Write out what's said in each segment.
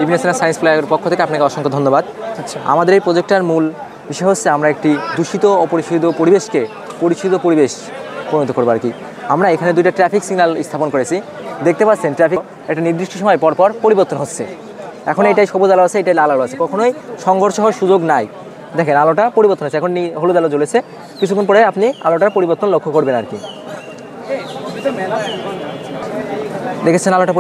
ইবনে সিনা science ফ্লাইওভারের পক্ষ থেকে আপনাকে অসংখ্য ধন্যবাদ। আচ্ছা, আমাদের এই প্রজেক্টটার মূল বিষয় হচ্ছে আমরা একটি দূষিত অপরিশোধিত পরিবেশকে পরিশোধিত পরিবেশ পরিণত করবো আর কি। আমরা এখানে 2টা ট্রাফিক সিগন্যাল স্থাপন করেছি। দেখতে পাচ্ছেন ট্রাফিক একটা নির্দিষ্ট সময় পরপর পরিবর্তন হচ্ছে। এখন এটাই সবুজ আলো আছে, এটাই লাল আলো আছে, কখনোই সংঘর্ষ হওয়ার সুযোগ নাই। দেখেন আলোটা পরিবর্তন হচ্ছে, এখন হলুদ আলো জ্বলেছে, কিছুক্ষণ পরে আপনি আলোটার পরিবর্তন লক্ষ্য করবেন আর কি। দেখেছেন আলোটা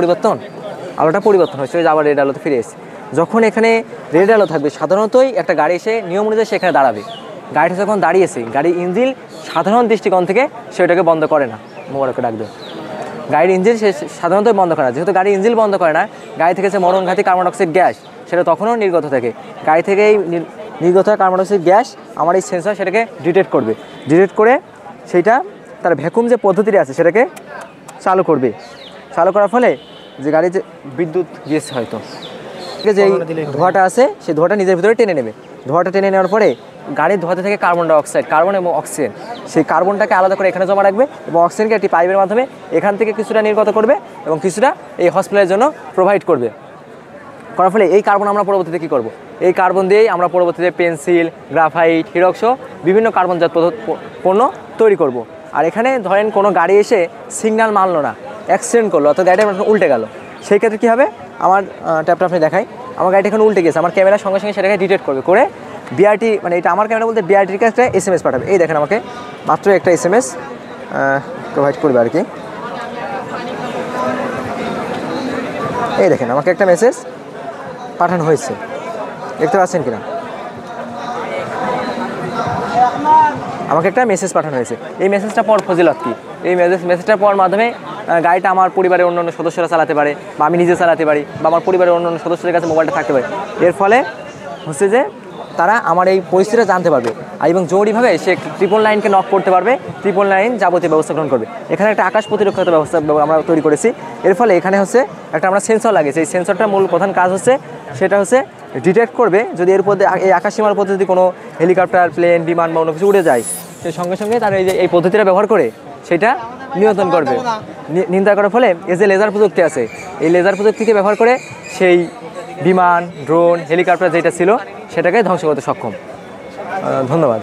পরিবর্তন হচ্ছে, ওই যে আবার রেড আলোতে ফিরে এসেছে। যখন এখানে রেড আলো থাকবে সাধারণতই একটা গাড়ি এসে নিয়ম অনুযায়ী সেখানে দাঁড়াবে। গাড়িটা যখন দাঁড়িয়েছে, গাড়ির ইঞ্জিন সাধারণ দৃষ্টিকোণ থেকে সেটাকে বন্ধ করে না। মোবারককে ডাকবে। গাড়ির ইঞ্জিন সে সাধারণত বন্ধ করে না। যেহেতু গাড়ির ইঞ্জিন বন্ধ করে না, গাড়ি থেকে যে মরণঘাতী কার্বন ডাইঅক্সাইড গ্যাস সেটা তখনও নির্গত থাকে। গাড়ি থেকে এই নির্গত হয় কার্বন ডাইঅক্সাইড গ্যাস আমার এই সেন্সর সেটাকে ডিটেক্ট করবে। ডিটেক্ট করে সেইটা তার ভ্যাকুম যে পদ্ধতিটা আছে সেটাকে চালু করবে। চালু করার ফলে যে গাড়ি যে বিদ্যুৎ গিয়েছে হয়তো, যে ধোঁয়াটা আছে সেই ধোঁয়াটা নিজের ভিতরে টেনে নেবে। ধোঁয়াটা টেনে নেওয়ার পরে গাড়ির ধোঁয়াতে থেকে কার্বন ডাইঅক্সাইড, কার্বন এবং অক্সিজেন, সেই কার্বনটাকে আলাদা করে এখানে জমা রাখবে এবং অক্সিজেনকে একটি পাইপের মাধ্যমে এখান থেকে কিছুটা নির্গত করবে এবং কিছুটা এই হসপিটালের জন্য প্রোভাইড করবে। করার ফলে এই কার্বন আমরা পরবর্তীতে কী করব? এই কার্বন দিয়েই আমরা পরবর্তীতে পেন্সিল, গ্রাফাইট, হিরক্স বিভিন্ন কার্বনজাত পণ্য তৈরি করব। আর এখানে ধরেন কোনো গাড়ি এসে সিগন্যাল মানলো না, অ্যাক্সিডেন্ট করলো, অর্থাৎ গাড়িটা উল্টে গেল, সেই ক্ষেত্রে কী হবে? আমার ট্যাপটা আপনি দেখাই, আমার গাড়িটা এখানে উল্টে গেছে, আমার ক্যামেরার সঙ্গে সঙ্গে সেটাকে ডিটেক্ট করবে, করে বিআরটি, মানে এটা আমার ক্যামেরা বলতে বিআরটির কাছে SMS পাঠাবে। এই দেখেন আমাকে মাত্র একটা SMS প্রোভাইড করবে আর কি। এই দেখেন আমাকে একটা মেসেজ পাঠানো হয়েছে, দেখতে পাচ্ছেন কিনা? আমাকে একটা মেসেজ পাঠানো হয়েছে। এই মেসেজটা পর ফজিলত কি? এই মেসেজটা পড়ার মাধ্যমে গাড়িটা আমার পরিবারের অন্যান্য সদস্যরা চালাতে পারে, বা আমি নিজে চালাতে পারি, বা আমার পরিবারের অন্যান্য সদস্যদের কাছে মোবাইলটা থাকতে পারে। এর ফলে হচ্ছে যে তারা আমার এই পরিস্থিতিটা জানতে পারবে এবং জরুরিভাবে সে 999কে নক করতে পারবে। 999 যাবতীয় ব্যবস্থা গ্রহণ করবে। এখানে একটা আকাশ প্রতিরক্ষা ব্যবস্থা আমরা তৈরি করেছি। এর ফলে এখানে হচ্ছে একটা আমরা সেন্সর লাগিয়েছি। এই সেন্সরটার মূল প্রধান কাজ হচ্ছে সেটা হচ্ছে ডিটেক্ট করবে যদি এর উপর এই আকাশসীমার উপর যদি কোনো হেলিকপ্টার, প্লেন, বিমান বা অন্য কিছু উড়ে যায়, সে সঙ্গে সঙ্গে তারা এই পদ্ধতিটা ব্যবহার করে সেটা নিয়ন্ত্রণ করবে। নিয়ন্ত্রণ করার ফলে এই যে লেজার প্রযুক্তি আছে, এই লেজার প্রযুক্তিকে ব্যবহার করে সেই বিমান, ড্রোন, হেলিকপ্টার যেটা ছিল সেটাকে ধ্বংস করতে সক্ষম। ধন্যবাদ।